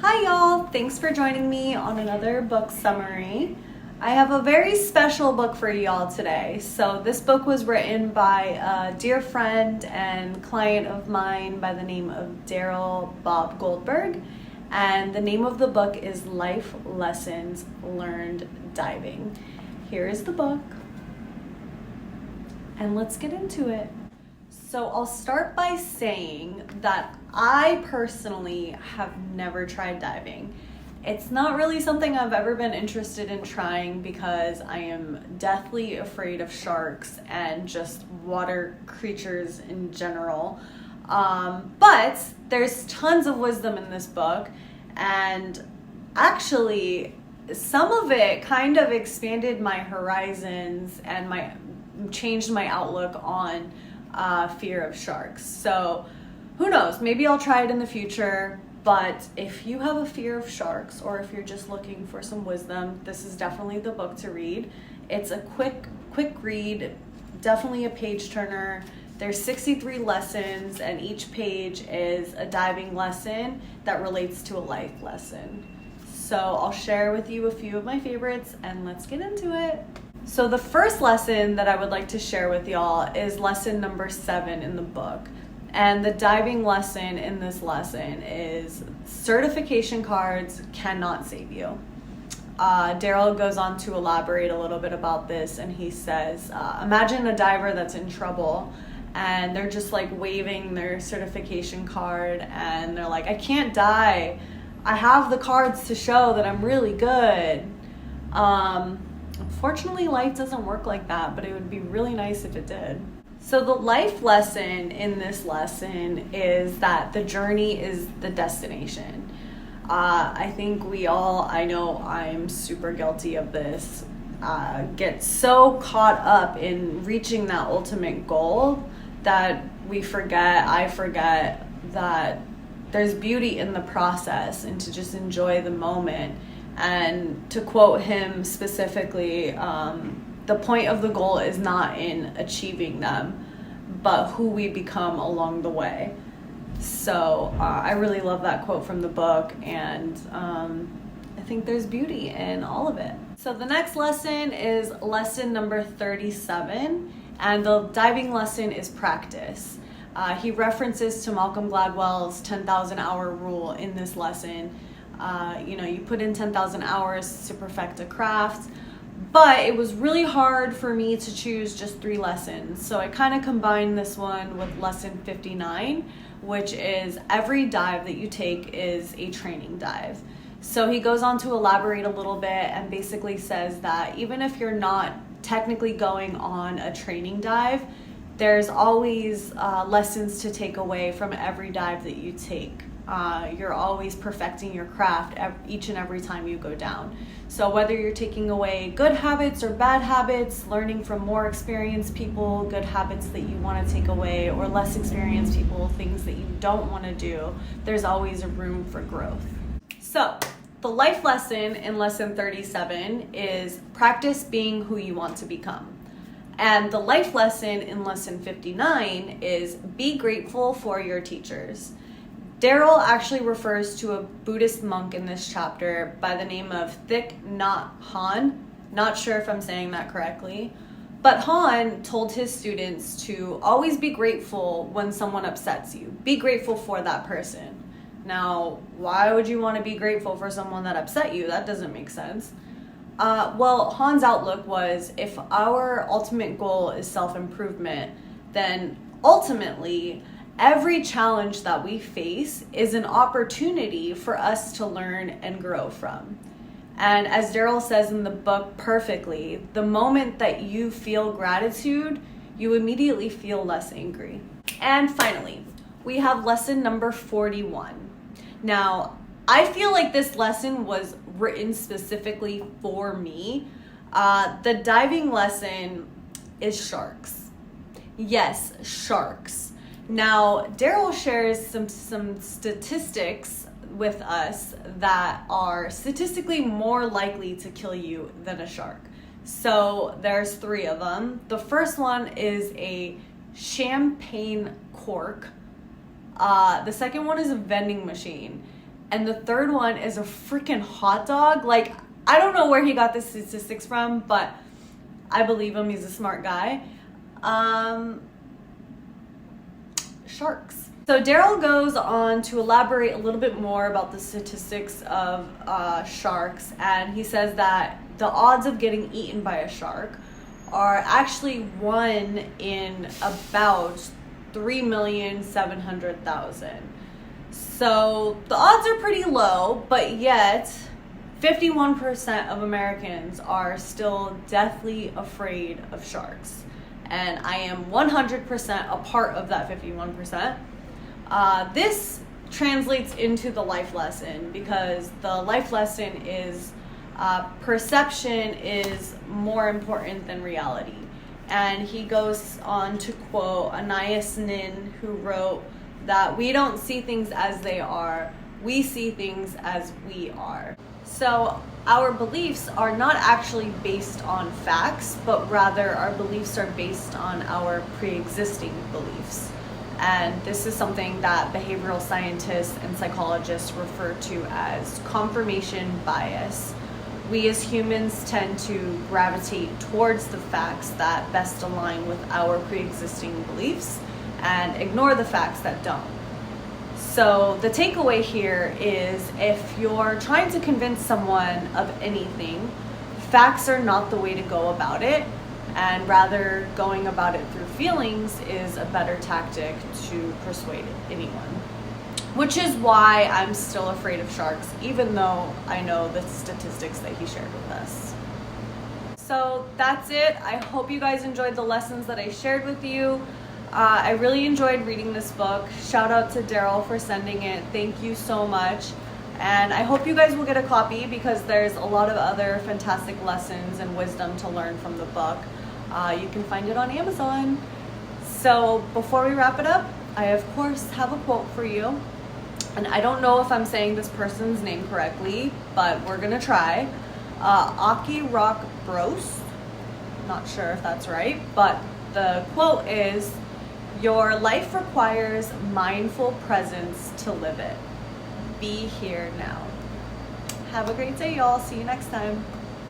Hi y'all, thanks for joining me on another book summary. I have a very special book for y'all today. So this book was written by a dear friend and client of mine by the name of Daryl Goldberg. And the name of the book is Life Lessons Learned Diving. Here is the book. And let's get into it. So I'll start by saying that I personally have never tried diving. It's not really something I've ever been interested in trying because I am deathly afraid of sharks and just water creatures in general. But there's tons of wisdom in this book, and actually some of it kind of expanded my horizons and changed my outlook on fear of sharks. So who knows, maybe I'll try it in the future. But if you have a fear of sharks, or if you're just looking for some wisdom, this is definitely the book to read. It's a quick read, definitely a page turner. There's 63 lessons, and each page is a diving lesson that relates to a life lesson. So I'll share with you a few of my favorites, and let's get into it. So the first lesson that I would like to share with y'all is lesson number 7 in the book. And the diving lesson in this lesson is certification cards cannot save you. Daryl goes on to elaborate a little bit about this, and he says, imagine a diver that's in trouble and they're just like waving their certification card and they're like, I can't die. I have the cards to show that I'm really good. Unfortunately, life doesn't work like that, but it would be really nice if it did. So the life lesson in this lesson is that the journey is the destination. I think I know I'm super guilty of this, get so caught up in reaching that ultimate goal that I forget that there's beauty in the process and to just enjoy the moment. And to quote him specifically, the point of the goal is not in achieving them, but who we become along the way. So I really love that quote from the book, and I think there's beauty in all of it. So the next lesson is lesson number 37, and the diving lesson is practice. He references to Malcolm Gladwell's 10,000 hour rule in this lesson. You put in 10,000 hours to perfect a craft. But it was really hard for me to choose just 3 lessons. So I kind of combined this one with lesson 59, which is every dive that you take is a training dive. So he goes on to elaborate a little bit and basically says that even if you're not technically going on a training dive, there's always lessons to take away from every dive that you take. You're always perfecting your craft each and every time you go down. So whether you're taking away good habits or bad habits, learning from more experienced people, good habits that you want to take away, or less experienced people, things that you don't want to do, there's always a room for growth. So the life lesson in lesson 37 is practice being who you want to become. And the life lesson in lesson 59 is be grateful for your teachers. Daryl actually refers to a Buddhist monk in this chapter by the name of Thich Nhat Hanh. Not sure if I'm saying that correctly. But Han told his students to always be grateful when someone upsets you. Be grateful for that person. Now, why would you want to be grateful for someone that upset you? That doesn't make sense. Well, Han's outlook was, if our ultimate goal is self-improvement, then ultimately every challenge that we face is an opportunity for us to learn and grow from. And as Daryl says in the book perfectly, the moment that you feel gratitude, you immediately feel less angry. And finally, we have lesson number 41. Now, I feel like this lesson was written specifically for me. The diving lesson is sharks. Yes, sharks. Now, Daryl shares some statistics with us that are statistically more likely to kill you than a shark. So there's 3 of them. The first one is a champagne cork. The second one is a vending machine. And the third one is a freaking hot dog. Like, I don't know where he got the statistics from, but I believe him. He's a smart guy. Sharks. So Daryl goes on to elaborate a little bit more about the statistics of sharks, and he says that the odds of getting eaten by a shark are actually 1 in about 3,700,000. So the odds are pretty low, but yet 51% of Americans are still deathly afraid of sharks. And I am 100% a part of that 51%. This translates into the life lesson, because the life lesson is perception is more important than reality. And he goes on to quote Anais Nin, who wrote that we don't see things as they are, we see things as we are. So our beliefs are not actually based on facts, but rather our beliefs are based on our pre-existing beliefs. And this is something that behavioral scientists and psychologists refer to as confirmation bias. We as humans tend to gravitate towards the facts that best align with our pre-existing beliefs and ignore the facts that don't. So the takeaway here is, if you're trying to convince someone of anything, facts are not the way to go about it, and rather going about it through feelings is a better tactic to persuade anyone. Which is why I'm still afraid of sharks, even though I know the statistics that he shared with us. So that's it. I hope you guys enjoyed the lessons that I shared with you. I really enjoyed reading this book. Shout out to Daryl for sending it. Thank you so much. And I hope you guys will get a copy, because there's a lot of other fantastic lessons and wisdom to learn from the book. You can find it on Amazon. So before we wrap it up, I of course have a quote for you. And I don't know if I'm saying this person's name correctly, but we're gonna try. Aki Rock Bros. Not sure if that's right, but the quote is, "Your life requires mindful presence to live it. Be here now." Have a great day, y'all. See you next time.